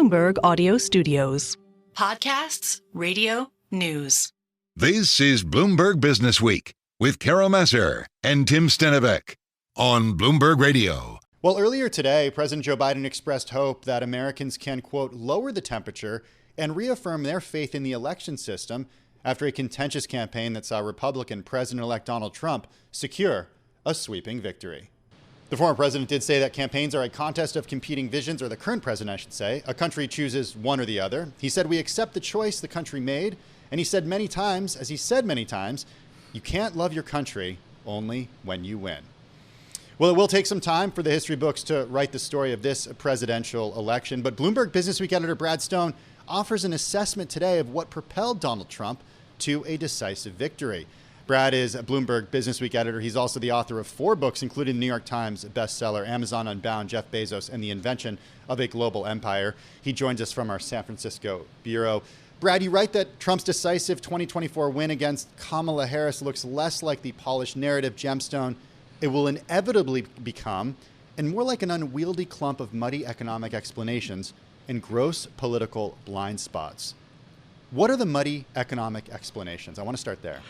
Bloomberg Audio Studios. Podcasts, radio, news. This is Bloomberg Businessweek with Massar and Tim Stenovec on Bloomberg Radio. Well, earlier today, President Joe Biden expressed hope that Americans can, quote, lower the temperature and reaffirm their faith in the election system after a contentious campaign that saw Republican President-elect Donald Trump secure a sweeping victory. The former president did say that campaigns are a contest of competing visions, or the current president, I should say. A country chooses one or the other. He said, we accept the choice the country made. And he said many times, you can't love your country only when you win. Well, it will take some time for the history books to write the story of this presidential election. But Bloomberg Businessweek editor Brad Stone offers an assessment today of what propelled Donald Trump to a decisive victory. Brad is a Bloomberg Businessweek editor. He's also the author of 4 books, including the New York Times bestseller, Amazon Unbound, Jeff Bezos, and the Invention of a Global Empire. He joins us from our San Francisco bureau. Brad, you write that Trump's decisive 2024 win against Kamala Harris looks less like the polished narrative gemstone it will inevitably become, and more like an unwieldy clump of muddy economic explanations and gross political blind spots. What are the muddy economic explanations? I want to start there.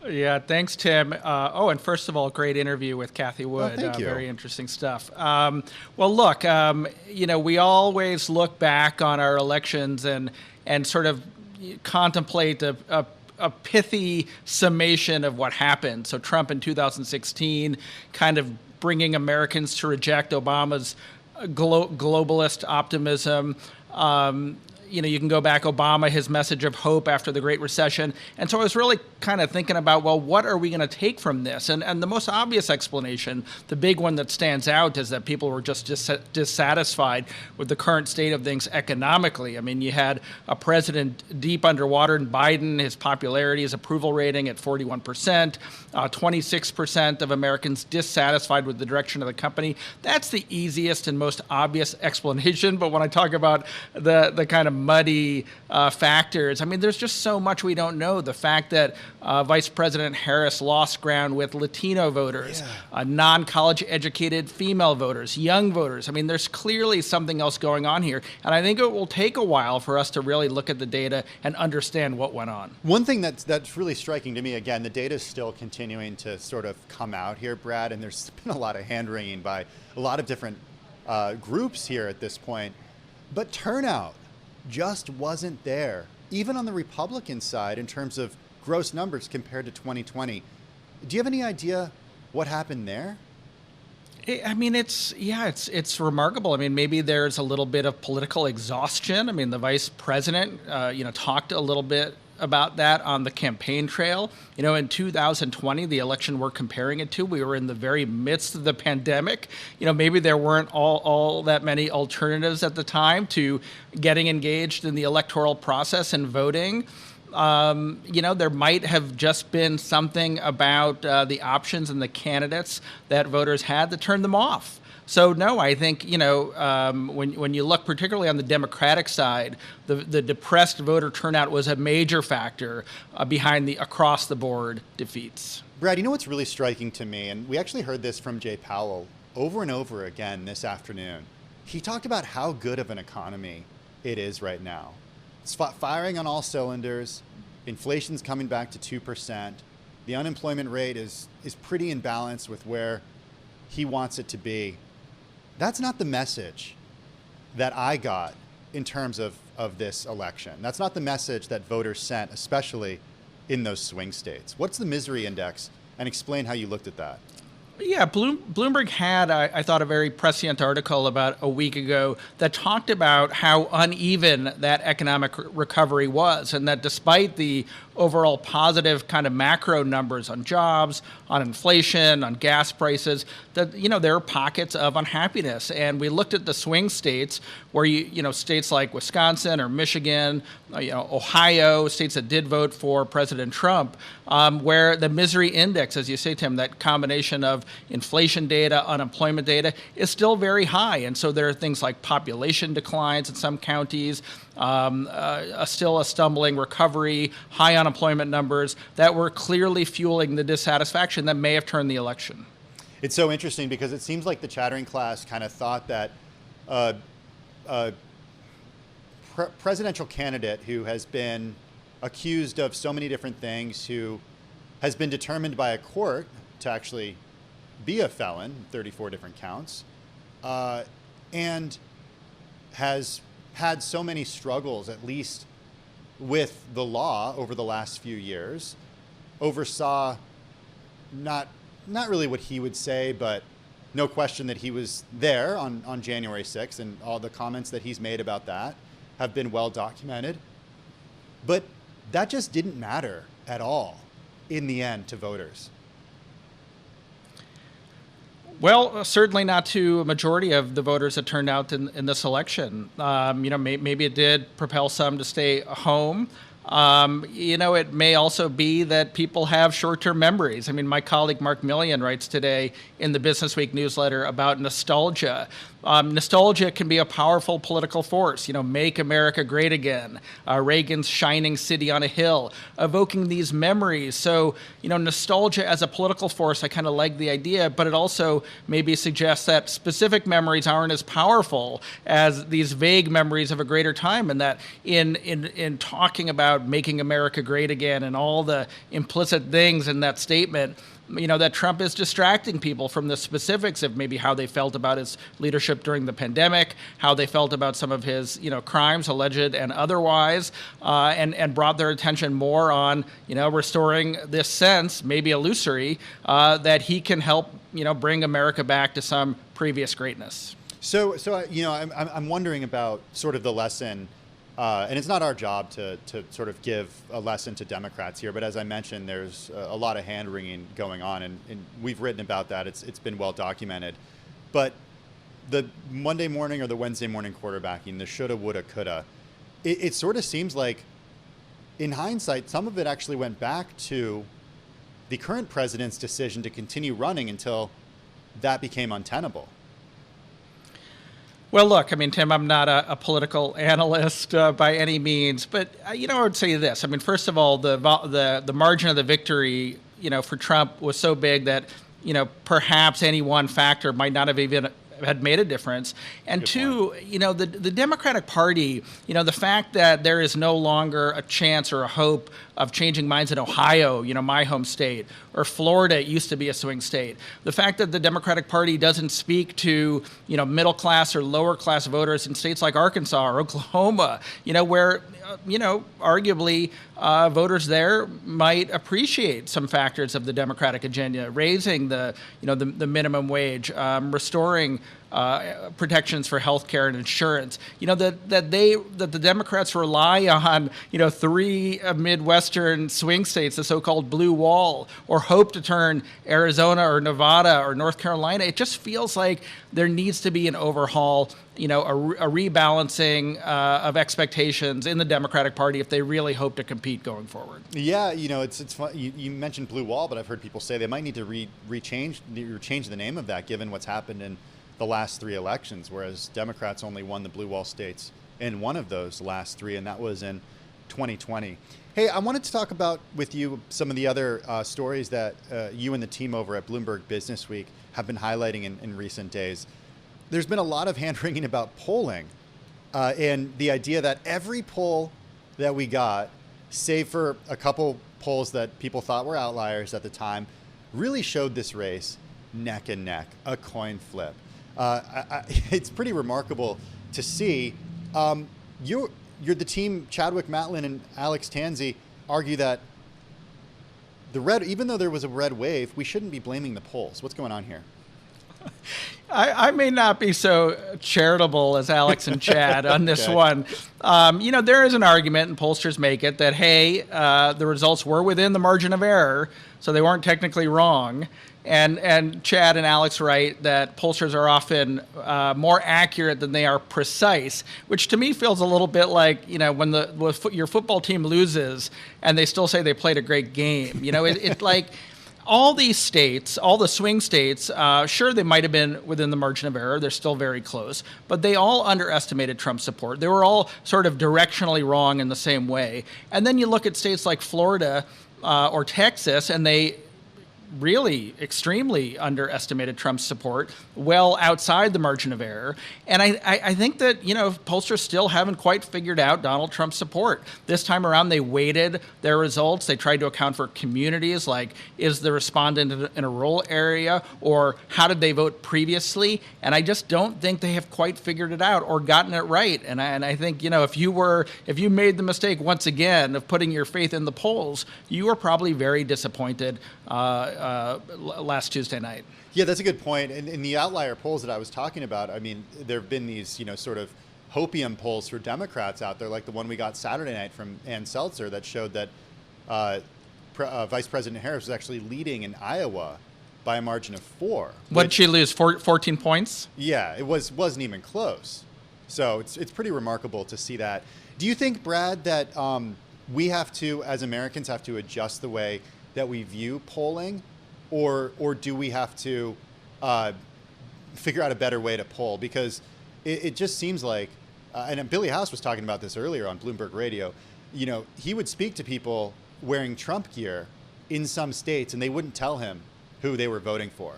Yeah, thanks, Tim. And first of all, great interview with Kathy Wood. Oh, thank you. Very interesting stuff. Well, look, we always look back on our elections and sort of contemplate a pithy summation of what happened. So Trump in 2016 kind of bringing Americans to reject Obama's globalist optimism. You can go back, Obama, his message of hope after the Great Recession. And so I was really kind of thinking about, well, what are we going to take from this? And the most obvious explanation, the big one that stands out, is that people were just dissatisfied with the current state of things economically. I mean, you had a president deep underwater in Biden, his popularity, his approval rating at 41%, 26% of Americans dissatisfied with the direction of the company. That's the easiest and most obvious explanation. But when I talk about the kind of muddy factors, I mean, there's just so much we don't know. The fact that Vice President Harris lost ground with Latino voters, non-college educated female voters, young voters. I mean, there's clearly something else going on here. And I think it will take a while for us to really look at the data and understand what went on. One thing that's really striking to me, again, the data is still continuing to sort of come out here, Brad, and there's been a lot of hand-wringing by a lot of different groups here at this point. But turnout just wasn't there, even on the Republican side, in terms of gross numbers compared to 2020. Do you have any idea what happened there? I mean, it's remarkable. I mean, maybe there's a little bit of political exhaustion. I mean, the vice president, talked a little bit about that on the campaign trail. In 2020, the election we're comparing it to, we were in the very midst of the pandemic. Maybe there weren't all that many alternatives at the time to getting engaged in the electoral process and voting. There might have just been something about the options and the candidates that voters had that turned them off. So, no, I think, when you look particularly on the Democratic side, the depressed voter turnout was a major factor behind the across-the-board defeats. Brad, what's really striking to me, and we actually heard this from Jay Powell over and over again this afternoon. He talked about how good of an economy it is right now. It's firing on all cylinders. Inflation's coming back to 2%. The unemployment rate is pretty in balance with where he wants it to be. That's not the message that I got in terms of this election. That's not the message that voters sent, especially in those swing states. What's the misery index? And explain how you looked at that. Yeah, Bloomberg had, I thought, a very prescient article about a week ago that talked about how uneven that economic recovery was, and that despite the overall positive kind of macro numbers on jobs, on inflation, on gas prices, that, there are pockets of unhappiness. And we looked at the swing states where, states like Wisconsin or Michigan, Ohio, states that did vote for President Trump, where the misery index, as you say, Tim, that combination of inflation data, unemployment data, is still very high. And so there are things like population declines in some counties, still a stumbling recovery, high unemployment numbers that were clearly fueling the dissatisfaction that may have turned the election. It's so interesting because it seems like the chattering class kind of thought that presidential candidate who has been accused of so many different things, who has been determined by a court to actually be a felon, 34 different counts, and has had so many struggles, at least with the law over the last few years, oversaw not really what he would say, but no question that he was there on January 6th, and all the comments that he's made about that have been well documented. But that just didn't matter at all in the end to voters. Well, certainly not to a majority of the voters that turned out in this election. Maybe it did propel some to stay home. It may also be that people have short-term memories. I mean, my colleague Mark Millian writes today in the Businessweek newsletter about nostalgia. Nostalgia can be a powerful political force. Make America great again, Reagan's shining city on a hill, evoking these memories. So, nostalgia as a political force, I kind of like the idea, but it also maybe suggests that specific memories aren't as powerful as these vague memories of a greater time, and that in talking about making America great again and all the implicit things in that statement, that Trump is distracting people from the specifics of maybe how they felt about his leadership during the pandemic, how they felt about some of his, crimes, alleged and otherwise, and brought their attention more on, restoring this sense, maybe illusory, that he can help, bring America back to some previous greatness. So I'm wondering about sort of the lesson. And it's not our job to sort of give a lesson to Democrats here, but as I mentioned, there's a lot of hand-wringing going on, and we've written about that. It's been well documented. But the Monday morning or the Wednesday morning quarterbacking, the shoulda, woulda, coulda, it sort of seems like, in hindsight, some of it actually went back to the current president's decision to continue running until that became untenable. Well, look, I mean, Tim, I'm not a political analyst by any means, but I would say this. I mean, first of all, the margin of the victory, for Trump was so big that, perhaps any one factor might not have even had made a difference. And good two, point. The Democratic Party, the fact that there is no longer a chance or a hope of changing minds in Ohio, my home state, or Florida, it used to be a swing state. The fact that the Democratic Party doesn't speak to, middle class or lower class voters in states like Arkansas or Oklahoma, where, arguably voters there might appreciate some factors of the Democratic agenda, raising the minimum wage, restoring protections for health care and insurance, that the Democrats rely on, three Midwestern swing states, the so-called blue wall, or hope to turn Arizona or Nevada or North Carolina. It just feels like there needs to be an overhaul, a rebalancing of expectations in the Democratic Party if they really hope to compete going forward. Yeah, it's fun. You mentioned blue wall, but I've heard people say they might need to change the name of that, given what's happened in the last three elections, whereas Democrats only won the blue wall states in one of those last three, and that was in 2020. Hey, I wanted to talk about with you some of the other stories that you and the team over at Bloomberg Businessweek have been highlighting in recent days. There's been a lot of hand-wringing about polling and the idea that every poll that we got, save for a couple polls that people thought were outliers at the time, really showed this race neck and neck, a coin flip. It's pretty remarkable to see. You're the team, Chadwick Matlin and Alex Tansey, argue that even though there was a red wave, we shouldn't be blaming the polls. What's going on here? I may not be so charitable as Alex and Chad on this one. There is an argument, and pollsters make it, that, hey, the results were within the margin of error, so they weren't technically wrong. And Chad and Alex write that pollsters are often more accurate than they are precise, which to me feels a little bit like, when your football team loses and they still say they played a great game. It's like all these states, all the swing states, sure, they might have been within the margin of error. They're still very close, but they all underestimated Trump's support. They were all sort of directionally wrong in the same way. And then you look at states like Florida or Texas, and they really extremely underestimated Trump's support, well outside the margin of error. And I think that, pollsters still haven't quite figured out Donald Trump's support. This time around, they weighted their results. They tried to account for communities, like is the respondent in a rural area, or how did they vote previously? And I just don't think they have quite figured it out or gotten it right. And I think, if you made the mistake once again of putting your faith in the polls, you were probably very disappointed last Tuesday night. Yeah, that's a good point. And in the outlier polls that I was talking about, I mean, there have been these, sort of hopium polls for Democrats out there, like the one we got Saturday night from Ann Seltzer that showed that Vice President Harris was actually leading in Iowa by a margin of 4. What did she lose? 14 points? Yeah, it wasn't even close. So it's pretty remarkable to see that. Do you think, Brad, that we have to, as Americans, have to adjust the way that we view polling, or do we have to figure out a better way to poll? Because it just seems like, and Billy House was talking about this earlier on Bloomberg Radio, he would speak to people wearing Trump gear in some states, and they wouldn't tell him who they were voting for.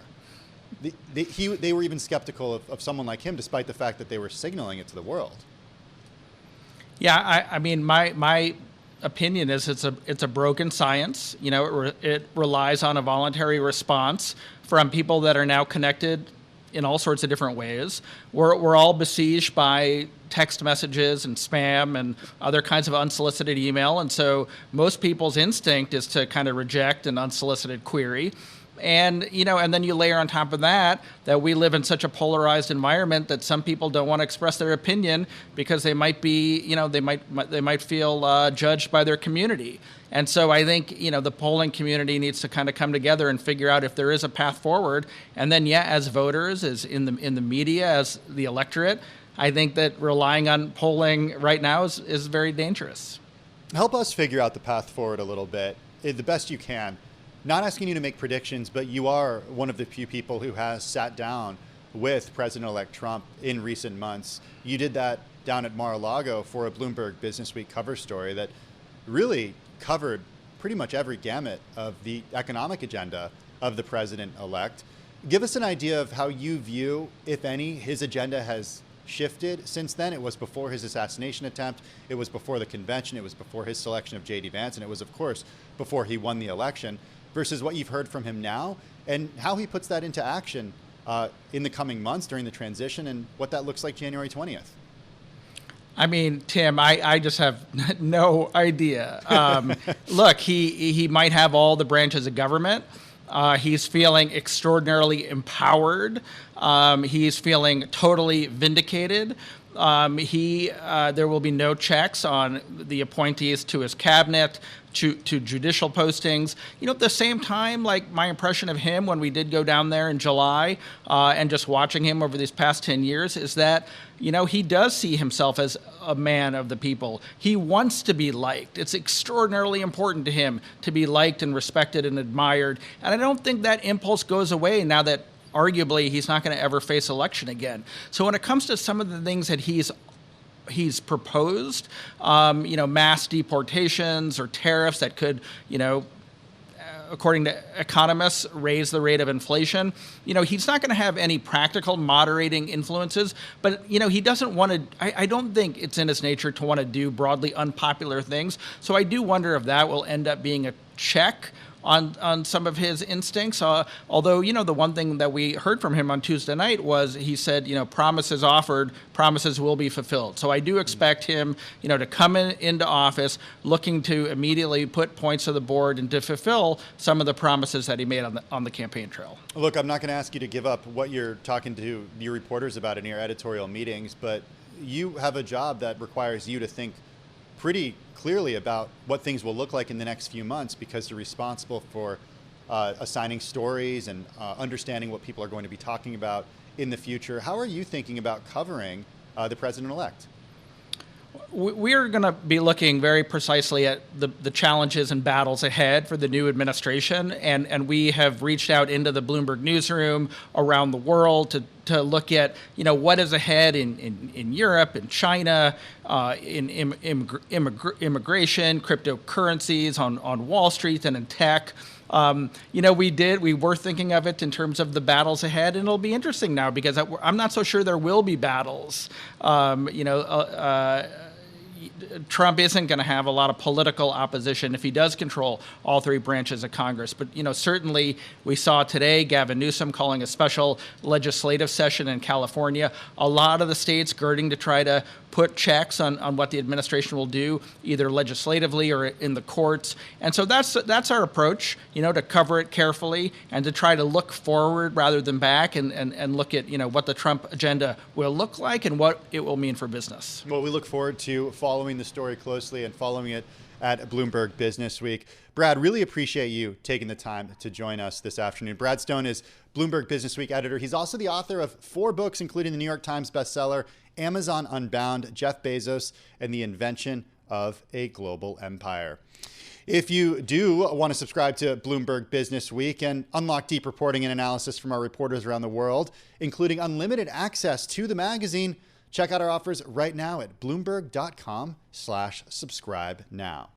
They were even skeptical of someone like him, despite the fact that they were signaling it to the world. Yeah, I mean, my opinion is it's a broken science. It relies on a voluntary response from people that are now connected in all sorts of different ways. We're all besieged by text messages and spam and other kinds of unsolicited email, and so most people's instinct is to kind of reject an unsolicited query. And and then you layer on top of that we live in such a polarized environment that some people don't want to express their opinion because they might be, they might feel judged by their community. And so I think the polling community needs to kind of come together and figure out if there is a path forward. And then as voters, as in the media, as the electorate, I think that relying on polling right now is very dangerous. Help us figure out the path forward a little bit, the best you can. Not asking you to make predictions, but you are one of the few people who has sat down with President-elect Trump in recent months. You did that down at Mar-a-Lago for a Bloomberg Businessweek cover story that really covered pretty much every gamut of the economic agenda of the president-elect. Give us an idea of how you view, if any, his agenda has shifted since then. It was before his assassination attempt. It was before the convention. It was before his selection of J.D. Vance. And it was, of course, before he won the election, versus what you've heard from him now, and how he puts that into action in the coming months during the transition, and what that looks like January 20th. I mean, Tim, I just have no idea. Look, he might have all the branches of government. He's feeling extraordinarily empowered. He's feeling totally vindicated. There will be no checks on the appointees to his cabinet, to judicial postings. At the same time, like my impression of him when we did go down there in July, and just watching him over these past 10 years is that, he does see himself as a man of the people. He wants to be liked. It's extraordinarily important to him to be liked and respected and admired. And I don't think that impulse goes away now that arguably he's not going to ever face election again. So when it comes to some of the things that he's proposed, mass deportations or tariffs that could, according to economists, raise the rate of inflation. He's not going to have any practical moderating influences, but, he doesn't want to, I don't think it's in his nature to want to do broadly unpopular things. So I do wonder if that will end up being a check on some of his instincts. Although, the one thing that we heard from him on Tuesday night was he said, promises offered, promises will be fulfilled. So I do expect him, to come into office looking to immediately put points to the board and to fulfill some of the promises that he made on the campaign trail. Look, I'm not going to ask you to give up what you're talking to your reporters about in your editorial meetings, but you have a job that requires you to think pretty clearly about what things will look like in the next few months, because you're responsible for assigning stories and understanding what people are going to be talking about in the future. How are you thinking about covering the president-elect? We're going to be looking very precisely at the challenges and battles ahead for the new administration, and we have reached out into the Bloomberg newsroom around the world to look at what is ahead in Europe, in China, in immigration, cryptocurrencies, on Wall Street, and in tech. We were thinking of it in terms of the battles ahead, and it'll be interesting now because I'm not so sure there will be battles. Trump isn't going to have a lot of political opposition if he does control all three branches of Congress. But, certainly we saw today Gavin Newsom calling a special legislative session in California. A lot of the states girding to try to put checks on what the administration will do, either legislatively or in the courts. And so that's our approach, to cover it carefully and to try to look forward rather than back and look at, what the Trump agenda will look like and what it will mean for business. Well, we look forward to following the story closely and following it at Bloomberg Businessweek. Brad, really appreciate you taking the time to join us this afternoon. Brad Stone is Bloomberg Businessweek editor. He's also the author of 4 books, including the New York Times bestseller, Amazon Unbound, Jeff Bezos, and the Invention of a Global Empire. If you do want to subscribe to Bloomberg Businessweek and unlock deep reporting and analysis from our reporters around the world, including unlimited access to the magazine, check out our offers right now at Bloomberg.com/subscribe now.